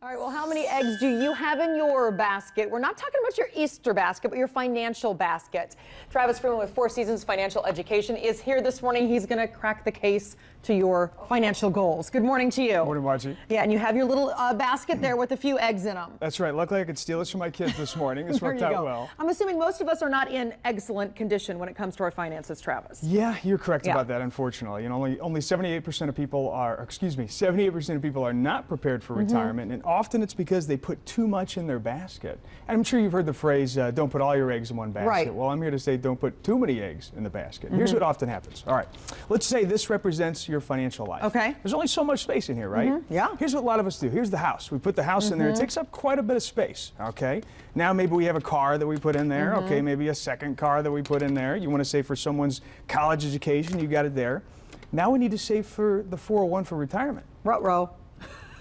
All right, well, how many eggs do you have in your basket? We're not talking about your Easter basket, but your financial basket. Travis Freeman with Four Seasons Financial Education is here this morning. He's going to crack the case to your financial goals. Good morning to you. Good morning, Margie. Yeah, and you have your little basket there with a few eggs in them. That's right. Luckily, I could steal this from my kids this morning. It's worked out well. I'm assuming most of us are not in excellent condition when it comes to our finances, Travis. Yeah, you're correct about that, unfortunately. You know, only 78% of people are, 78% of people are not prepared for retirement, and often it's because they put too much in their basket. And I'm sure you've heard the phrase, don't put all your eggs in one basket. Right. Well, I'm here to say don't put too many eggs in the basket. Here's what often happens. All right, let's say this represents your financial life. Okay. There's only so much space in here, right? Yeah. Here's what a lot of us do. Here's the house. We put the house in there. It takes up quite a bit of space, okay? Now maybe we have a car that we put in there, okay? Maybe a second car that we put in there. You want to save for someone's college education, you got it there. Now we need to save for the 401 for retirement. Ruh-roh.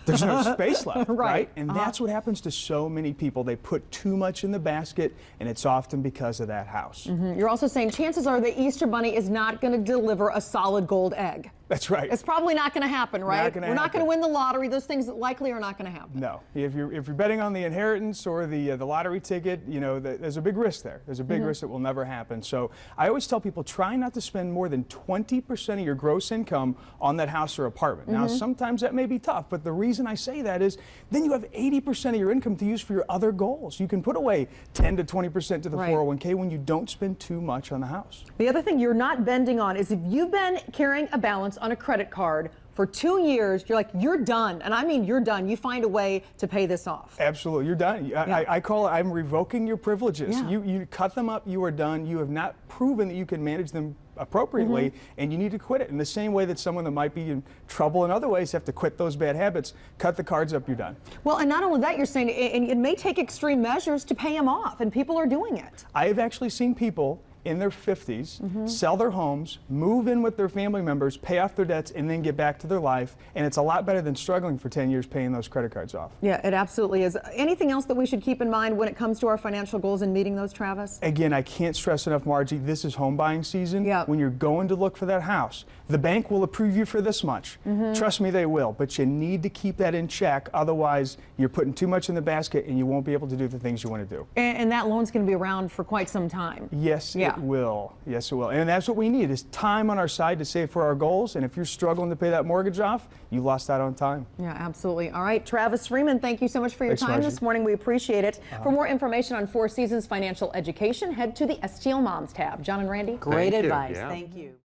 There's no space left, Right. And that's what happens to so many people. They put too much in the basket, and it's often because of that house. You're also saying chances are the Easter Bunny is not going to deliver a solid gold egg. That's right. It's probably not going to happen, right? We're not going to win the lottery. Those things likely are not going to happen. No. If you're betting on the inheritance or the lottery ticket, you know, there's a big risk there. There's a big risk that will never happen. So I always tell people, try not to spend more than 20% of your gross income on that house or apartment. Now, sometimes that may be tough, but the reason I say that is then you have 80% of your income to use for your other goals. You can put away 10 to 20% to the 401k when you don't spend too much on the house. The other thing you're not bending on is if you've been carrying a balance on a credit card for 2 years, you're done. And I mean, you're done. You find a way to pay this off. Absolutely. You're done. I call it, I'm revoking your privileges. Yeah. You cut them up, you are done. You have not proven that you can manage them appropriately, and you need to quit it. In the same way that someone that might be in trouble in other ways have to quit those bad habits, cut the cards up, you're done. Well, and not only that, you're saying it may take extreme measures to pay them off, and people are doing it. I have actually seen people in their 50s sell their homes, move in with their family members, pay off their debts, and then get back to their life. And it's a lot better than struggling for 10 years paying those credit cards off. Yeah, it absolutely is. Anything else that we should keep in mind when it comes to our financial goals and meeting those, Travis? Again, I can't stress enough, Margie, this is home buying season. Yeah. When you're going to look for that house, the bank will approve you for this much. Trust me, they will. But you need to keep that in check. Otherwise, you're putting too much in the basket and you won't be able to do the things you want to do. And that loan's going to be around for quite some time. Yes, it will. Yes, it will. And that's what we need is time on our side to save for our goals. And if you're struggling to pay that mortgage off, you lost out on time. Yeah, absolutely. All right, Travis Freeman, thank you so much for your time this morning. We appreciate it. For more information on Four Seasons Financial Education, head to the STL Moms tab. John and Randy, great advice. Thank you.